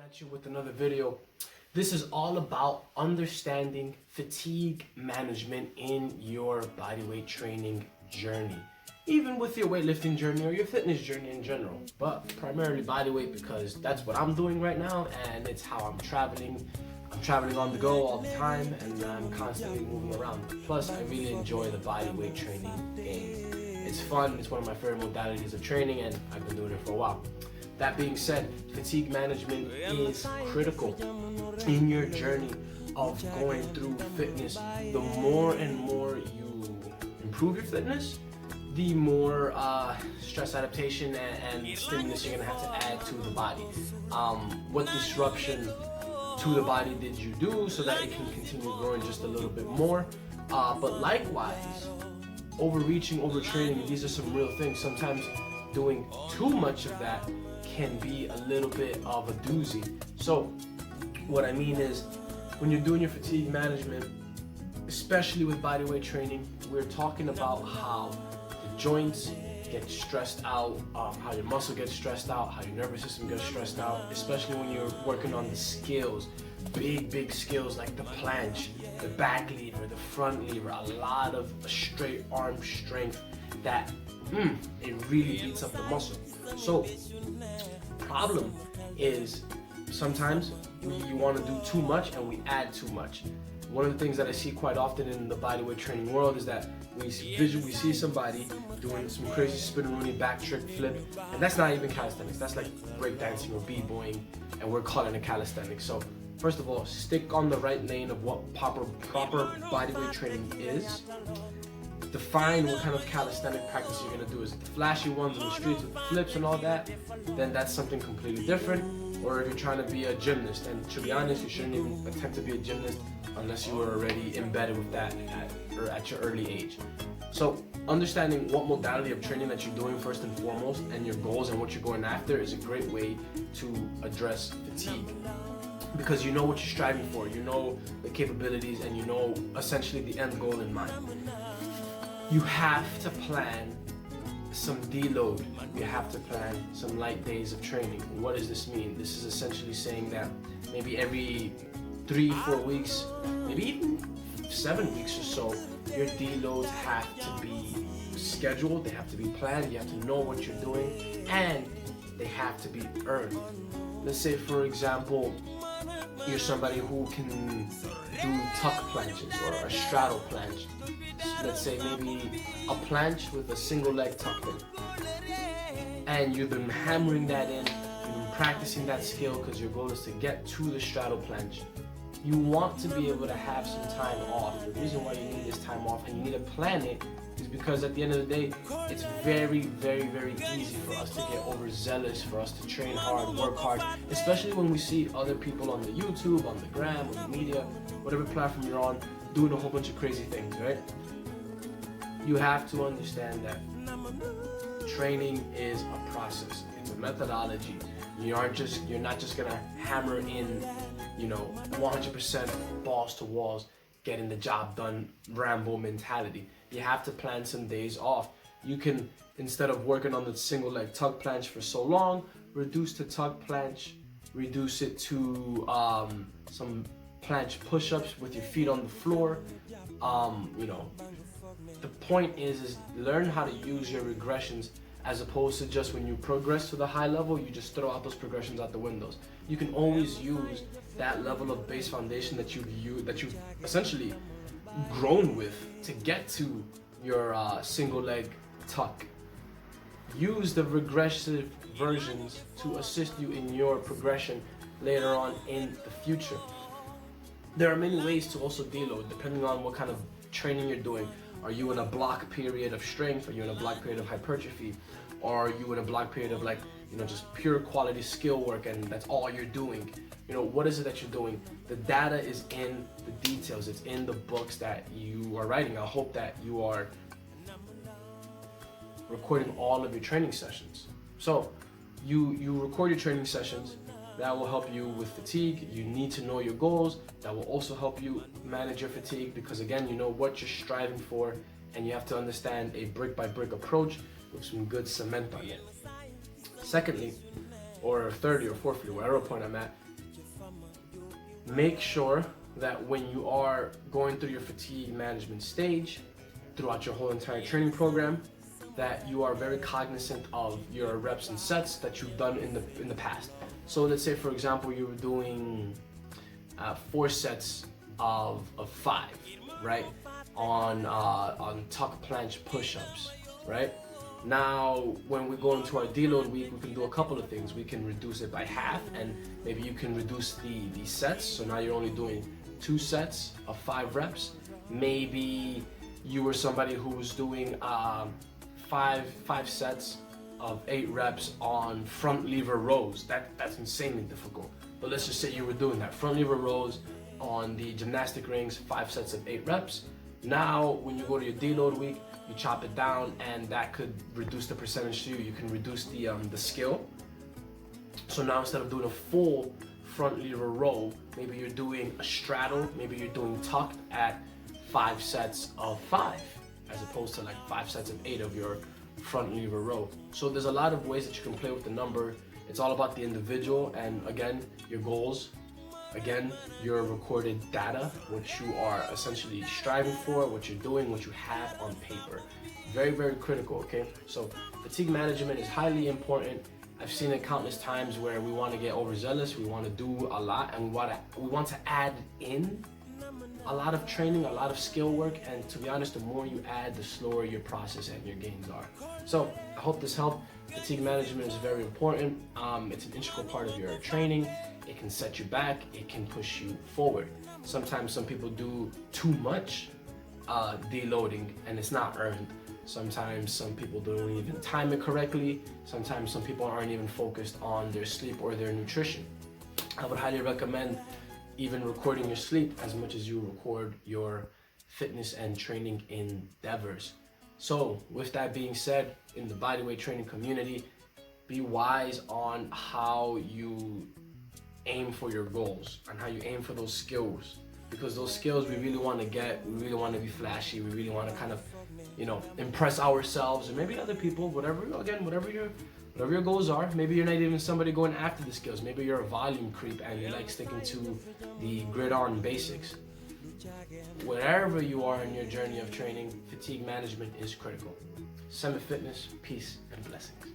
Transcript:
at you with another video. This is all about understanding fatigue management in your bodyweight training journey, even with your weightlifting journey or your fitness journey in general, but primarily bodyweight because that's what I'm doing right now and it's how I'm traveling. I'm traveling on the go all the time and I'm constantly moving around. Plus, I really enjoy the bodyweight training game. It's fun, it's one of my favorite modalities of training and I've been doing it for a while. That being said, fatigue management is critical in your journey of going through fitness. The more and more you improve your fitness, the more stress adaptation and stimulus you're gonna have to add to the body. What disruption to the body did you do so that it can continue growing just a little bit more? But likewise, overreaching, overtraining, these are some real things. Sometimes doing too much of that can be a little bit of a doozy. So what I mean is, when you're doing your fatigue management, especially with bodyweight training, we're talking about how the joints get stressed out, how your muscle gets stressed out, how your nervous system gets stressed out, especially when you're working on the skills, big skills like the planche, the back lever, the front lever, a lot of straight arm strength that it really beats up the muscle. So problem is sometimes we want to do too much and we add too much. One of the things that I see quite often in the bodyweight training world is that we see somebody doing some crazy spinneroonie back trick flip, and that's not even calisthenics, that's like breakdancing or b-boying, and we're calling it calisthenics. So first of all, stick on the right lane of what proper bodyweight training is. Define what kind of calisthenic practice you're gonna do. Is it the flashy ones on the streets with the flips and all that? Then that's something completely different. Or if you're trying to be a gymnast, and to be honest, you shouldn't even attempt to be a gymnast unless you were already embedded with that at your early age. So understanding what modality of training that you're doing first and foremost, and your goals and what you're going after is a great way to address fatigue. Because you know what you're striving for, you know the capabilities, and you know essentially the end goal in mind. You have to plan some deload. You have to plan some light days of training. What does this mean? This is essentially saying that maybe every 3-4 weeks, maybe even 7 weeks or so, your deloads have to be scheduled, they have to be planned, you have to know what you're doing, and they have to be earned. Let's say, for example, you're somebody who can do tuck planches or a straddle planche. Let's say maybe a planche with a single leg tuck in. And you've been hammering that in, you've been practicing that skill because your goal is to get to the straddle planche. You want to be able to have some time off. The reason why you need this time off and you need to plan it is because at the end of the day, it's very easy for us to get overzealous, for us to train hard, work hard, especially when we see other people on the YouTube, on the gram, on the media, whatever platform you're on, doing a whole bunch of crazy things, right? You have to understand that training is a process. It's a methodology. You're not just gonna hammer in, 100% balls to walls, getting the job done, Rambo mentality. You have to plan some days off. You can, instead of working on the single leg tuck planche for so long, reduce to tuck planche, reduce it to some planche push-ups with your feet on the floor. The point is learn how to use your regressions, as opposed to just when you progress to the high level, you just throw out those progressions out the windows. You can always use that level of base foundation that you've essentially grown with to get to your single leg tuck. Use the regressive versions to assist you in your progression later on in the future. There are many ways to also deload depending on what kind of training you're doing. Are you in a block period of strength? Are you in a block period of hypertrophy? Or are you in a block period of just pure quality skill work and that's all you're doing? What is it that you're doing? The data is in the details. It's in the books that you are writing. I hope that you are recording all of your training sessions. So you record your training sessions. That will help you with fatigue. You need to know your goals. That will also help you manage your fatigue because again, you know what you're striving for and you have to understand a brick by brick approach with some good cement on it. Secondly, or thirdly or fourthly, whatever point I'm at, make sure that when you are going through your fatigue management stage, throughout your whole entire training program, that you are very cognizant of your reps and sets that you've done in the past. So let's say, for example, you were doing 4 sets of 5, right? On tuck planche push-ups, right? Now, when we go into our deload week, we can do a couple of things. We can reduce it by half, and maybe you can reduce the sets. So now you're only doing 2 sets of 5 reps. Maybe you were somebody who was doing 5 sets of 8 reps on front lever rows. That's insanely difficult. But let's just say you were doing that front lever rows on the gymnastic rings, 5 sets of 8 reps. Now, when you go to your deload week, you chop it down, and that could reduce the percentage to you. You can reduce the skill. So now instead of doing a full front lever row, maybe you're doing a straddle, maybe you're doing tucked at 5 sets of 5, as opposed to like 5 sets of 8 of your front lever row. So there's a lot of ways that you can play with the number. It's all about the individual, and again, your goals. Again, your recorded data, what you are essentially striving for, what you're doing, what you have on paper. Very, very critical, okay? So fatigue management is highly important. I've seen it countless times where we want to get overzealous, we want to do a lot, and we want to add in a lot of training, a lot of skill work, and to be honest, the more you add, the slower your process and your gains are. So I hope this helped. Fatigue management is very important. It's an integral part of your training. It can set you back, it can push you forward. Sometimes some people do too much deloading and it's not earned. Sometimes some people don't even time it correctly. Sometimes some people aren't even focused on their sleep or their nutrition. I would highly recommend even recording your sleep as much as you record your fitness and training endeavors. So with that being said, in the bodyweight training community, be wise on how you aim for your goals and how you aim for those skills, because those skills we really want to get, we really want to be flashy, we really want to kind of, impress ourselves or maybe other people, whatever your goals are. Maybe you're not even somebody going after the skills. Maybe you're a volume creep and you like sticking to the gridiron basics. Wherever you are in your journey of training, fatigue management is critical. Semet Fitness, peace and blessings.